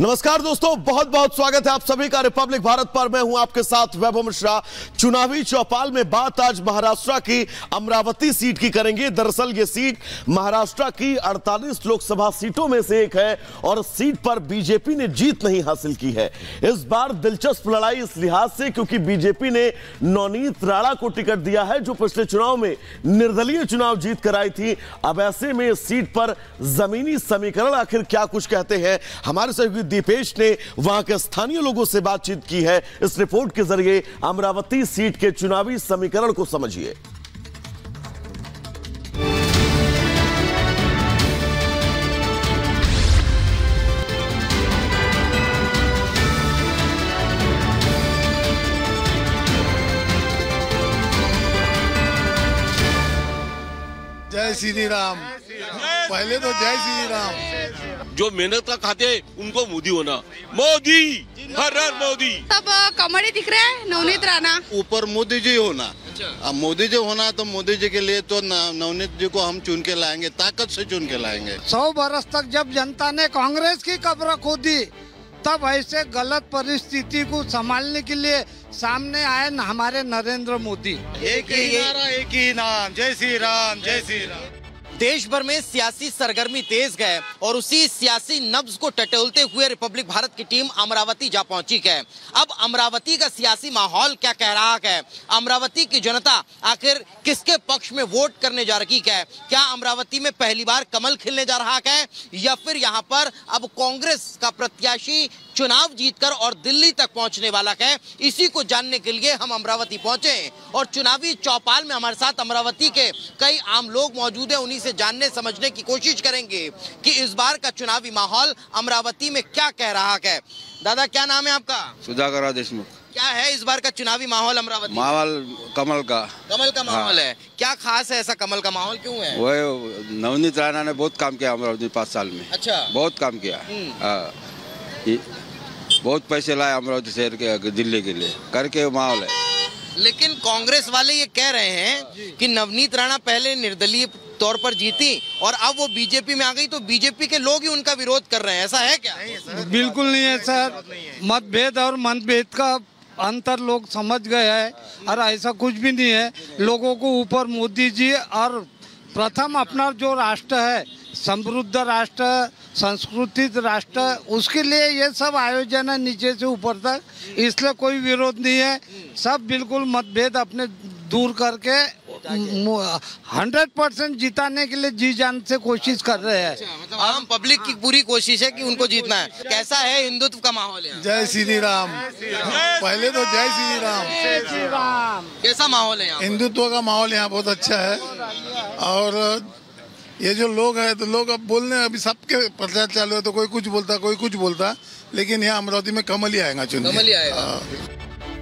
नमस्कार दोस्तों, बहुत बहुत स्वागत है आप सभी का रिपब्लिक भारत पर। मैं हूं आपके साथ वैभव मिश्रा। चुनावी चौपाल में बात आज महाराष्ट्र की अमरावती सीट की करेंगे। दरअसल ये सीट महाराष्ट्र की 48 लोकसभा सीटों में से एक है और सीट पर बीजेपी ने जीत नहीं हासिल की है। इस बार दिलचस्प लड़ाई इस लिहाज से क्योंकि बीजेपी ने नवनीत राणा को टिकट दिया है जो पिछले चुनाव में निर्दलीय चुनाव जीत कर आई थी। अब ऐसे में इस सीट पर जमीनी समीकरण आखिर क्या कुछ कहते हैं, हमारे सहयोगी दीपेश ने वहां के स्थानीय लोगों से बातचीत की है। इस रिपोर्ट के जरिए अमरावती सीट के चुनावी समीकरण को समझिए। जय श्री राम। पहले तो जय श्री राम। जो मेहनत का खाते उनको मोदी होना, मोदी हर हर मोदी। तब कमर ही दिख रहा है नवनीत राणा, ऊपर मोदी जी होना। अब मोदी जी होना तो मोदी जी के लिए तो नवनीत जी को हम चुन के लाएंगे, ताकत से चुन के लाएंगे। 100 बरस तक जब जनता ने कांग्रेस की कब्र खोदी तब ऐसे गलत परिस्थिति को संभालने के लिए सामने आए हमारे नरेंद्र मोदी। एक ही नारा, एक ही नाम, जय श्री राम, जय श्री राम। देश भर में सियासी सरगर्मी तेज है और उसी सियासी नब्ज को टटोलते हुए रिपब्लिक भारत की टीम अमरावती जा पहुंची है। अब अमरावती का सियासी माहौल क्या कह रहा है, अमरावती की जनता आखिर किसके पक्ष में वोट करने जा रही है, क्या अमरावती में पहली बार कमल खिलने जा रहा है या फिर यहाँ पर अब कांग्रेस का प्रत्याशी चुनाव जीतकर और दिल्ली तक पहुंचने वाला है, इसी को जानने के लिए हम अमरावती पहुंचे और चुनावी चौपाल में हमारे साथ अमरावती के कई आम लोग मौजूद हैं। उन्हीं से जानने समझने की कोशिश करेंगे कि इस बार का चुनावी माहौल अमरावती में क्या कह रहा है। दादा, क्या नाम है आपका? सुधाकर देशमुख। क्या है इस बार का चुनावी माहौल अमरावती? माहौल कमल का माहौल है। क्या खास है ऐसा, कमल का माहौल क्यों है? वो नवनीत राणा ने बहुत काम किया अमरावती 5 साल में। अच्छा, बहुत काम किया। बहुत पैसे लाए अमरावती शहर के दिल्ली के लिए करके माहौल है। लेकिन कांग्रेस वाले ये कह रहे हैं कि नवनीत राणा पहले निर्दलीय तौर पर जीती और अब वो बीजेपी में आ गई तो बीजेपी के लोग ही उनका विरोध कर रहे हैं, ऐसा है क्या? बिल्कुल नहीं है सर। मतभेद और मनभेद का अंतर लोग समझ गए हैं और ऐसा कुछ भी नहीं है। लोगों को ऊपर मोदी जी और प्रथम अपना जो राष्ट्र है, समृद्ध राष्ट्र, संस्कृतित राष्ट्र, उसके लिए ये सब आयोजन है नीचे से ऊपर तक, इसलिए कोई विरोध नहीं है। सब बिल्कुल मतभेद अपने दूर करके 100% जिताने के लिए जी जान से कोशिश कर रहे हैं। मतलब आम पब्लिक की पूरी कोशिश है कि उनको जीतना है। कैसा है हिंदुत्व का माहौल है? जय श्री राम। पहले तो जय श्री राम। जय श्री राम। कैसा माहौल है यहाँ? हिंदुत्व का माहौल यहाँ बहुत अच्छा है और ये जो लोग हैं तो लोग अब बोलने, अभी सबके प्रचार चालू है तो कोई कुछ बोलता कोई कुछ बोलता, लेकिन यहाँ अमरावती में कमल ही आएगा चुन। कमल ही आएगा।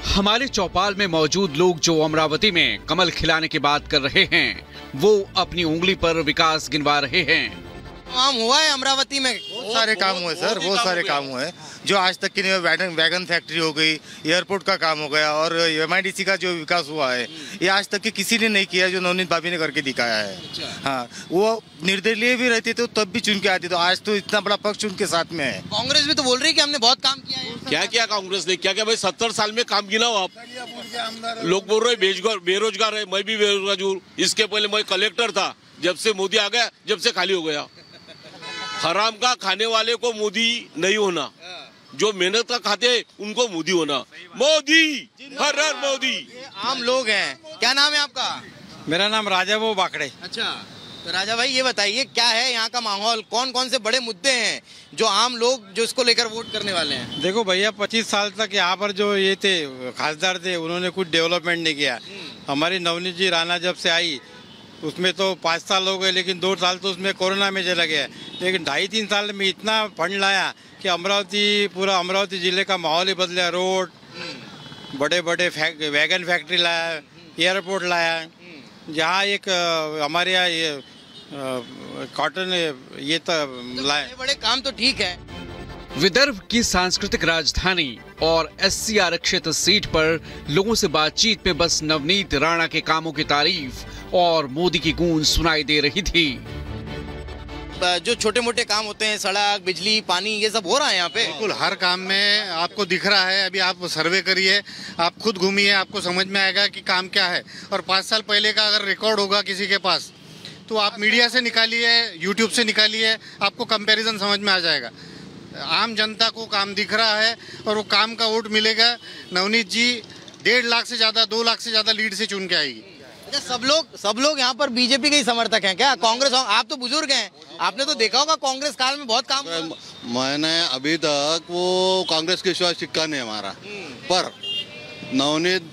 हमारे चौपाल में मौजूद लोग जो अमरावती में कमल खिलाने की बात कर रहे हैं वो अपनी उंगली पर विकास गिनवा रहे हैं। काम हुआ है अमरावती में? बहुत सारे काम हुए सर, बहुत सारे काम हुए जो आज तक की नहीं। वैगन फैक्ट्री हो गई, एयरपोर्ट का काम हो गया और MIDC का जो विकास हुआ है ये आज तक के किसी ने नहीं किया जो नवनीत भाभी ने करके दिखाया है। हाँ, वो निर्दलीय भी रहते थे तब भी चुन के आते, तो आज तो इतना बड़ा पक्ष उनके साथ में है। कांग्रेस भी तो बोल रही है कि हमने बहुत काम किया है। क्या क्या कांग्रेस ने क्या क्या भाई 70 साल में काम गिनाओ आप। लोग बोल रहे बेरोजगार है, मैं भी बेरोजगार हूँ। इसके पहले मैं कलेक्टर था, जब से मोदी आ गया जब से खाली हो गया। हराम का खाने वाले को मोदी नहीं होना, जो मेहनत का खाते उनको मोदी होना, मोदी हर हर मोदी। आम लोग हैं। क्या नाम है आपका? मेरा नाम राजा वो बाकड़े। अच्छा, तो राजा भाई ये बताइए क्या है यहाँ का माहौल, कौन कौन से बड़े मुद्दे हैं जो आम लोग जो इसको लेकर वोट करने वाले हैं? देखो भैया, 25 साल तक यहाँ पर जो ये थे खासदार थे उन्होंने कुछ डेवलपमेंट नहीं किया। हमारी नवनीत जी राणा जब से आई उसमें तो 5 साल हो गए, लेकिन 2 साल तो उसमें कोरोना में चला गया। लेकिन 2.5-3 साल में इतना फंड लाया कि पूरा अमरावती जिले का माहौल ही बदला। रोड, बड़े बड़े वैगन फैक्ट्री लाया, एयरपोर्ट लाया, जहाँ एक हमारे यहाँ ये कॉटन ये तो लाए। बड़े काम तो ठीक है। विदर्भ की सांस्कृतिक राजधानी और SC आरक्षित सीट पर लोगों से बातचीत में बस नवनीत राणा के कामों की तारीफ और मोदी की गूंज सुनाई दे रही थी। जो छोटे मोटे काम होते हैं, सड़क, बिजली, पानी, ये सब हो रहा है यहाँ पे? बिल्कुल, हर काम में आपको दिख रहा है। अभी आप सर्वे करिए, आप खुद घूमिए, आपको समझ में आएगा कि काम क्या है। और 5 साल पहले का अगर रिकॉर्ड होगा किसी के पास, तो आप मीडिया से निकालिए, यूट्यूब से निकालिए, आपको कंपैरिजन समझ में आ जाएगा। आम जनता को काम दिख रहा है और वो काम का वोट मिलेगा। नवनीत जी 1.5 लाख से ज़्यादा, 2 लाख से ज़्यादा लीड से चुन के आएगी। सब लोग यहाँ पर बीजेपी के ही समर्थक हैं क्या? कांग्रेस, आप तो बुजुर्ग हैं, आपने तो देखा होगा कांग्रेस काल में बहुत काम हुआ। मैंने अभी तक वो कांग्रेस के सिवा सिक्का नहीं हमारा, पर नवनीत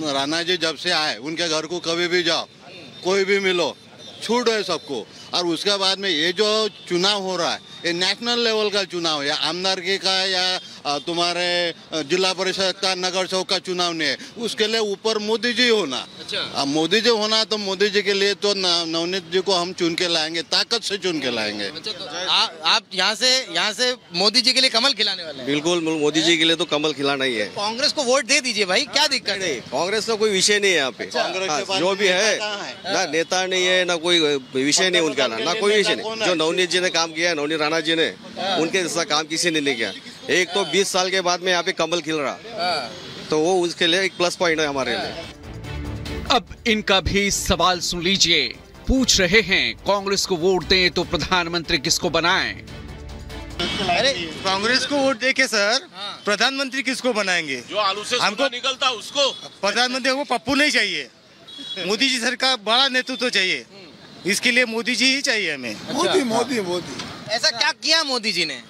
राणा जी जब से आए, उनके घर को कभी भी जाओ, कोई भी मिलो, छूट है सबको। और उसके बाद में ये जो चुनाव हो रहा है, ये नेशनल लेवल का चुनाव है, या आमदारगी का या तुम्हारे जिला परिषद का, नगर सेवक का चुनाव नहीं है। उसके लिए ऊपर मोदी जी होना। अब मोदी जी होना, तो मोदी जी के लिए तो नवनीत जी को हम चुन के लाएंगे, ताकत से चुन के लाएंगे। आप यहाँ से मोदी जी के लिए कमल खिलाने वाले हैं? बिल्कुल, मोदी जी के लिए तो कमल खिलाना ही है। कांग्रेस को वोट दे दीजिए भाई, क्या दिक्कत है? कांग्रेस का कोई विषय नहीं है यहाँ पे। जो भी है ना, नेता नहीं है ना, कोई विषय नहीं उनका, ना कोई विषय नहीं। जो नवनीत जी ने काम किया है, नवनीत राणा जी ने, उनके जैसा काम किसी ने नहीं किया। एक तो 20 साल के बाद में यहाँ पे कमल खिल रहा, तो वो उसके लिए एक प्लस पॉइंट है हमारे लिए। अब इनका भी सवाल सुन लीजिए। पूछ रहे हैं कांग्रेस को वोट दें तो प्रधानमंत्री किसको बनाएं? अरे कांग्रेस को वोट देके सर प्रधानमंत्री किसको बनाएंगे? जो आलू से हमको निकलता उसको प्रधानमंत्री को पप्पू नहीं चाहिए, मोदी जी सरकार बड़ा नेतृत्व चाहिए। इसके लिए मोदी जी ही चाहिए हमें। मोदी ऐसा क्या किया मोदी जी ने?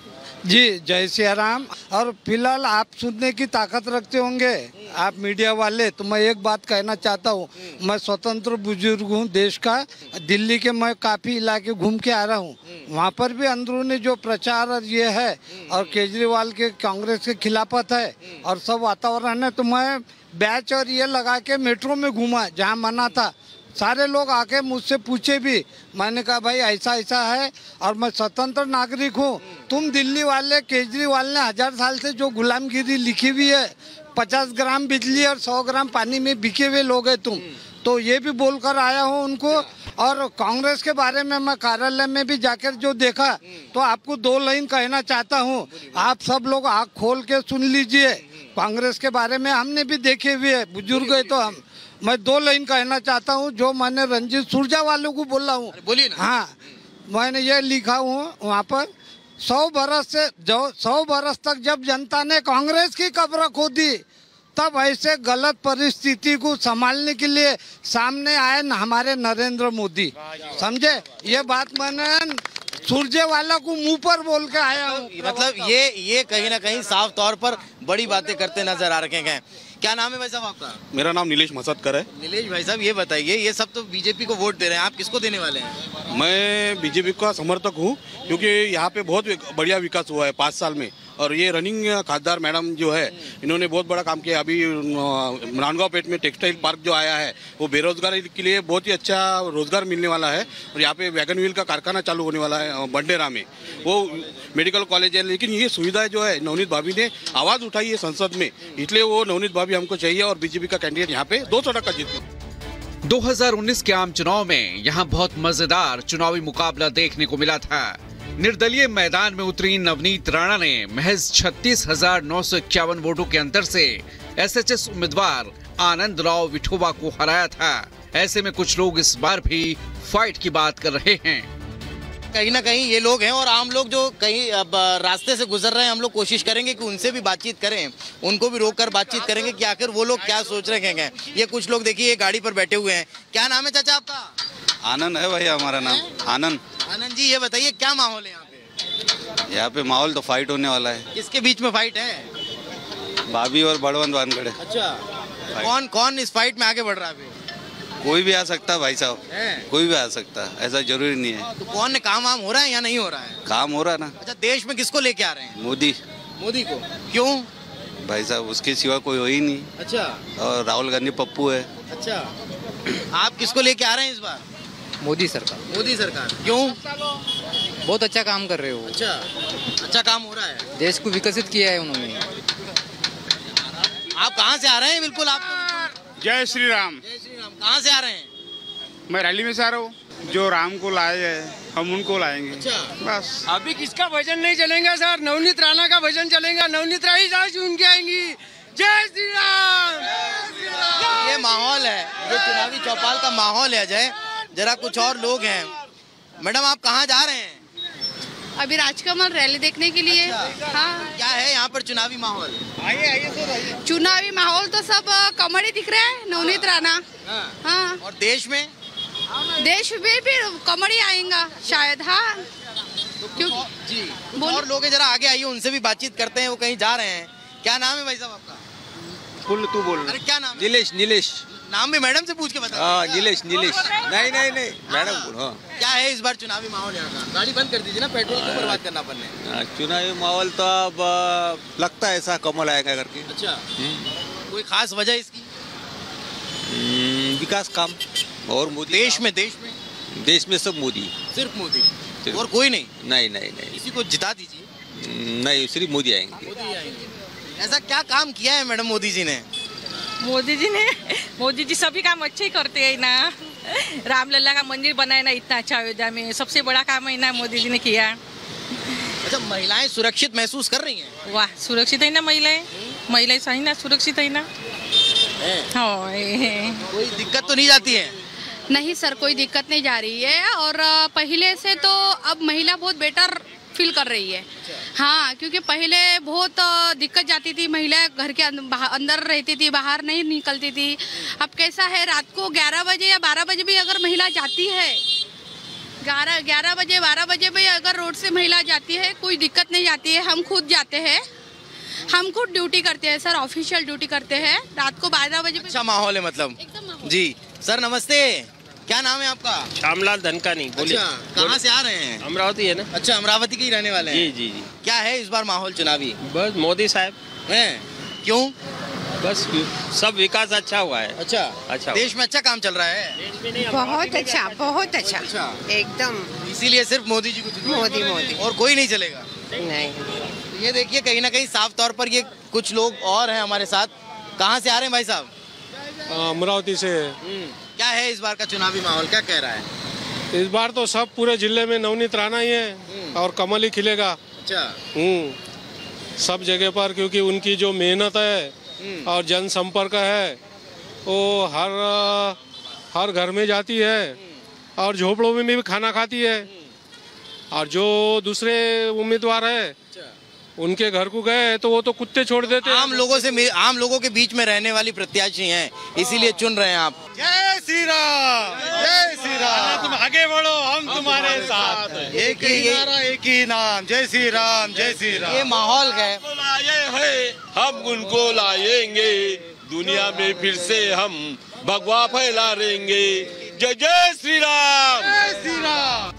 जी जय सिया राम। और फिलहाल आप सुनने की ताकत रखते होंगे, आप मीडिया वाले, तो मैं एक बात कहना चाहता हूँ। मैं स्वतंत्र बुजुर्ग हूँ देश का। दिल्ली के मैं काफ़ी इलाके घूम के आ रहा हूँ, वहाँ पर भी अंदरूनी जो प्रचार और ये है, और केजरीवाल के कांग्रेस के खिलाफत है और सब वातावरण है, तो मैं बैच और ये लगा के मेट्रो में घूमा जहाँ मना था। सारे लोग आके मुझसे पूछे भी, मैंने कहा भाई ऐसा ऐसा है और मैं स्वतंत्र नागरिक हूँ। तुम दिल्ली वाले, केजरीवाल ने 1000 साल से जो गुलामगिरी लिखी हुई है, 50 ग्राम बिजली और 100 ग्राम पानी में बिके हुए लोग हैं तुम, तो ये भी बोलकर आया हूँ उनको। और कांग्रेस के बारे में मैं कार्यालय में भी जाकर जो देखा, तो आपको 2 लाइन कहना चाहता हूँ। आप सब लोग आँख खोल के सुन लीजिए। कांग्रेस के बारे में हमने भी देखे हुए है, बुजुर्ग है तो हम। मैं 2 लाइन कहना चाहता हूँ जो मैंने रंजीत सुरजा वालों को बोला हूँ। बोलिए ना। हाँ, मैंने ये लिखा हूँ वहाँ पर, 100 बरस तक जब जनता ने कांग्रेस की कब्र खोदी, तब ऐसे गलत परिस्थिति को संभालने के लिए सामने आए हमारे नरेंद्र मोदी। समझे? ये बात मैंने सूर्य वाला को मुंह पर बोल के आया हूँ। मतलब ये कहीं ना कहीं साफ तौर पर बड़ी बातें करते नजर आ रहे हैं। क्या नाम है भाई साहब आपका? मेरा नाम नीलेश मसदकर है। नीलेश भाई साहब, ये बताइए, ये सब तो बीजेपी को वोट दे रहे हैं, आप किसको देने वाले हैं? मैं बीजेपी का समर्थक हूँ, क्योंकि यहाँ पे बहुत बढ़िया विकास हुआ है 5 साल में। और ये रनिंग खासदार मैडम जो है, इन्होंने बहुत बड़ा काम किया। अभी नांदगांव पेट में टेक्सटाइल पार्क जो आया है, वो बेरोजगारी के लिए बहुत ही अच्छा रोजगार मिलने वाला है। और यहाँ पे वैगन व्हील का कारखाना चालू होने वाला है बंडेरा में, वो मेडिकल कॉलेज है। लेकिन ये सुविधाएं जो है, नवनीत भाभी ने आवाज़ उठाई है संसद में, इसलिए वो नवनीत भाभी हमको चाहिए और बीजेपी का कैंडिडेट यहाँ पे 200% जीते। 2019 के आम चुनाव में यहाँ बहुत मजेदार चुनावी मुकाबला देखने को मिला था। निर्दलीय मैदान में उतरी नवनीत राणा ने महज 36,951 वोटों के अंतर से एसएचएस उम्मीदवार आनंद राव विठोबा को हराया था। ऐसे में कुछ लोग इस बार भी फाइट की बात कर रहे हैं। कहीं ना कहीं ये लोग हैं और आम लोग जो कहीं अब रास्ते से गुजर रहे हैं, हम लोग कोशिश करेंगे कि उनसे भी बातचीत करें, उनको भी रोककर बातचीत करेंगे कि आखिर वो लोग क्या सोच रहे हैं। ये कुछ लोग देखिए गाड़ी पर बैठे हुए हैं। क्या नाम है चाचा आपका? आनंद है भाई हमारा नाम, आनंद। आनंद जी, ये बताइए क्या माहौल है यहाँ पे? यहाँ पे माहौल तो फाइट होने वाला है। किसके बीच में फाइट है? भाभी और बड़वंत वानखड़े। अच्छा, कौन इस फाइट में आगे बढ़ रहा है? कोई भी आ सकता है भाई साहब, कोई भी आ सकता है, ऐसा जरूरी नहीं है। तो कौन काम वाम हो रहा है या नहीं हो रहा है? काम हो रहा है ना। अच्छा, देश में किसको लेके आ रहे हैं? मोदी को। क्यों भाई साहब? उसके सिवा कोई हो ही नहीं। अच्छा, और राहुल गांधी पप्पू है। अच्छा, आप किसको लेके आ रहे हैं इस बार? मोदी सरकार। मोदी सरकार। क्यों? बहुत अच्छा काम कर रहे हो। अच्छा काम हो रहा है, देश को विकसित किया है उन्होंने। आप कहाँ से आ रहे हैं? बिल्कुल आप जय श्री राम। जय श्री राम। कहाँ से आ रहे हैं? मैं रैली में से आ रहा हूँ। जो राम को लाए हैं हम उनको लाएंगे। बस अभी किसका भजन नहीं चलेगा सर, नवनीत राणा का भजन चलेगा। नवनीत राणा चुन के आएंगी। जय श्री राम। ये माहौल है, जो चुनावी चौपाल का माहौल है अजय। जरा कुछ और लोग हैं। मैडम आप कहाँ जा रहे हैं? अभी राजकमल रैली देखने के लिए। हाँ, क्या है यहाँ पर चुनावी माहौल? आइए चुनावी माहौल तो सब कमल ही दिख रहा है, नवनीत राणा। हाँ। और देश में भी कमल ही आएगा शायद। हाँ, क्योंकि जी और लोग जरा आगे आइए, उनसे भी बातचीत करते हैं। वो कहीं जा रहे हैं। क्या नाम है भाई साहब आपका? बोल तू बोल। अरे क्या नाम? नीलेश। नाम भी मैडम से पूछ के बता। हाँ नीलेश। नहीं मैडम बोल। हाँ क्या है इस बार चुनावी माहौल यहाँ का? गाड़ी बंद कर दीजिए ना, पेट्रोल क्यों बर्बाद करना पड़ने। चुनावी माहौल तो अब लगता है ऐसा कमल आएगा करके। अच्छा, कोई खास वजह इसकी? विकास काम और मोदी। देश में सब मोदी। सिर्फ मोदी और कोई नहीं? नहीं। किसी को जिता दीजिए। नहीं, सिर्फ मोदी आएंगे। ऐसा क्या काम किया है मैडम मोदी जी ने? मोदी जी सभी काम अच्छे ही करते हैं ना। रामलला का मंदिर बनाया ना इतना अच्छा अयोध्या में, सबसे बड़ा काम है ना मोदी जी ने किया। अच्छा, महिलाएं सुरक्षित महसूस कर रही हैं? वाह, सुरक्षित है ना महिलाएं सही ना, सुरक्षित है ना। हाँ, कोई दिक्कत तो नहीं जाती है? नहीं सर, कोई दिक्कत नहीं जा रही है। और पहले से तो अब महिला बहुत बेटर फील कर रही है। हाँ, क्योंकि पहले बहुत दिक्कत जाती थी, महिला घर के अंदर रहती थी, बाहर नहीं निकलती थी। अब कैसा है, रात को 11 बजे या 12 बजे भी अगर महिला जाती है, 11 बजे 12 बजे भी अगर रोड से महिला जाती है, कोई दिक्कत नहीं जाती है। हम खुद जाते हैं, हम खुद ड्यूटी करते हैं सर, ऑफिशियल ड्यूटी करते हैं। रात को 12 बजे। अच्छा माहौल है मतलब। जी सर नमस्ते, क्या नाम है आपका? श्यामलाल धनकानी। बोलिए। अच्छा, कहाँ से आ रहे हैं? अमरावती है ना। अच्छा, अमरावती के ही रहने वाले हैं। जी। क्या है इस बार माहौल चुनावी? बस मोदी साहब हैं। क्यों? बस सब विकास अच्छा हुआ है। अच्छा देश में अच्छा काम चल रहा है। बहुत अच्छा एकदम। इसीलिए सिर्फ मोदी जी को मोदी और कोई नहीं चलेगा? नहीं। ये देखिए कहीं ना कहीं साफ तौर पर ये कुछ लोग और हैं हमारे साथ। कहाँ से आ रहे हैं भाई साहब? अमरावती से। क्या है इस बार का चुनावी माहौल, क्या कह रहा है? इस बार तो सब पूरे जिले में नवनीत राणा ही है और कमल ही खिलेगा। अच्छा। सब जगह पर, क्योंकि उनकी जो मेहनत है और जनसंपर्क है वो हर घर में जाती है और झोपड़ों में भी खाना खाती है। और जो दूसरे उम्मीदवार है उनके घर को गए तो वो तो कुत्ते छोड़ देते हैं। आम लोगों के बीच में रहने वाली प्रत्याशी हैं, इसीलिए चुन रहे हैं आप। जय श्री राम, जय श्री राम। तुम आगे बढ़ो, हम तुम्हारे साथ। एक ही नाम, जय श्री राम, जय श्री राम। ये माहौल है। हम उनको लाएंगे, दुनिया में फिर से हम भगवा फैला देंगे। जय जय श्री राम, जय श्री राम।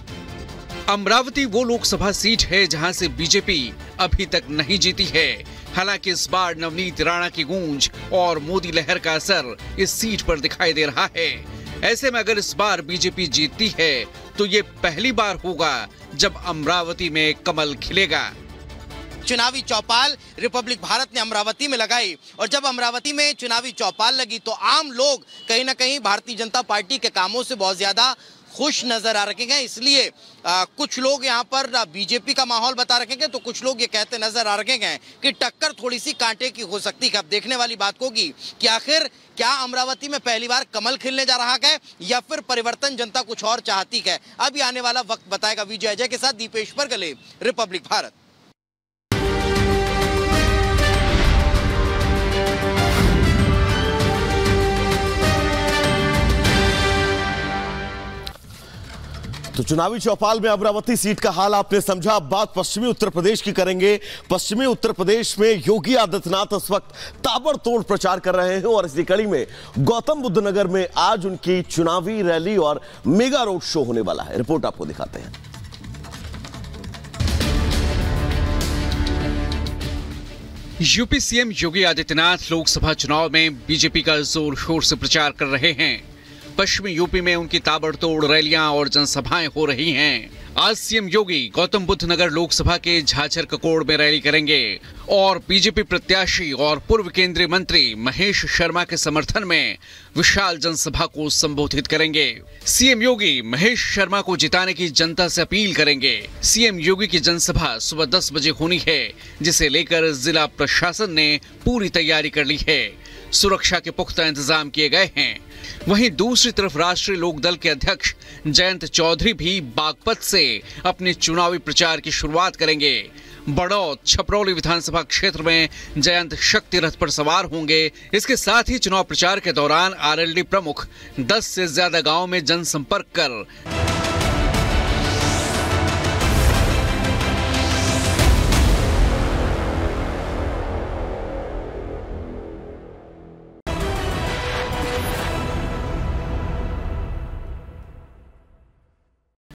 अमरावती वो लोकसभा सीट है जहां से बीजेपी अभी तक नहीं जीती है। हालांकि इस बार नवनीत राणा की गूंज और मोदी लहर का असर इस सीट पर दिखाई दे रहा है। ऐसे में अगर इस बार बीजेपी जीतती है तो ये पहली बार होगा जब अमरावती में कमल खिलेगा। चुनावी चौपाल रिपब्लिक भारत ने अमरावती में लगाई और जब अमरावती में चुनावी चौपाल लगी तो आम लोग कहीं ना कहीं भारतीय जनता पार्टी के कामों से बहुत ज्यादा खुश नजर आ रखे हैं। इसलिए कुछ लोग यहाँ पर बीजेपी का माहौल बता रखे हैं तो कुछ लोग ये कहते नजर आ रखे हैं कि टक्कर थोड़ी सी कांटे की हो सकती है। अब देखने वाली बात होगी कि आखिर क्या अमरावती में पहली बार कमल खिलने जा रहा है या फिर परिवर्तन जनता कुछ और चाहती है। अभी आने वाला वक्त बताएगा। विजय अजय के साथ दीपेश परगले, रिपब्लिक भारत। तो चुनावी चौपाल में अमरावती सीट का हाल आपने समझा। अब बात पश्चिमी उत्तर प्रदेश की करेंगे। पश्चिमी उत्तर प्रदेश में योगी आदित्यनाथ इस वक्त ताबड़तोड़ प्रचार कर रहे हैं और इसी कड़ी में गौतम बुद्ध नगर में आज उनकी चुनावी रैली और मेगा रोड शो होने वाला है। रिपोर्ट आपको दिखाते हैं। यूपी सीएम योगी आदित्यनाथ लोकसभा चुनाव में बीजेपी का जोर शोर से प्रचार कर रहे हैं। पश्चिमी यूपी में उनकी ताबड़तोड़ रैलियां और जनसभाएं हो रही हैं। आज सीएम योगी गौतम बुद्ध नगर लोकसभा के झाझर ककोड़ में रैली करेंगे और बीजेपी प्रत्याशी और पूर्व केंद्रीय मंत्री महेश शर्मा के समर्थन में विशाल जनसभा को संबोधित करेंगे। सीएम योगी महेश शर्मा को जिताने की जनता से अपील करेंगे। सीएम योगी की जनसभा सुबह 10 बजे होनी है, जिसे लेकर जिला प्रशासन ने पूरी तैयारी कर ली है। सुरक्षा के पुख्ता इंतजाम किए गए हैं। वहीं दूसरी तरफ राष्ट्रीय लोकदल के अध्यक्ष जयंत चौधरी भी बागपत से अपने चुनावी प्रचार की शुरुआत करेंगे। बड़ौद छपरौली विधानसभा क्षेत्र में जयंत शक्ति रथ पर सवार होंगे। इसके साथ ही चुनाव प्रचार के दौरान आरएलडी प्रमुख 10 से ज्यादा गांव में जनसंपर्क कर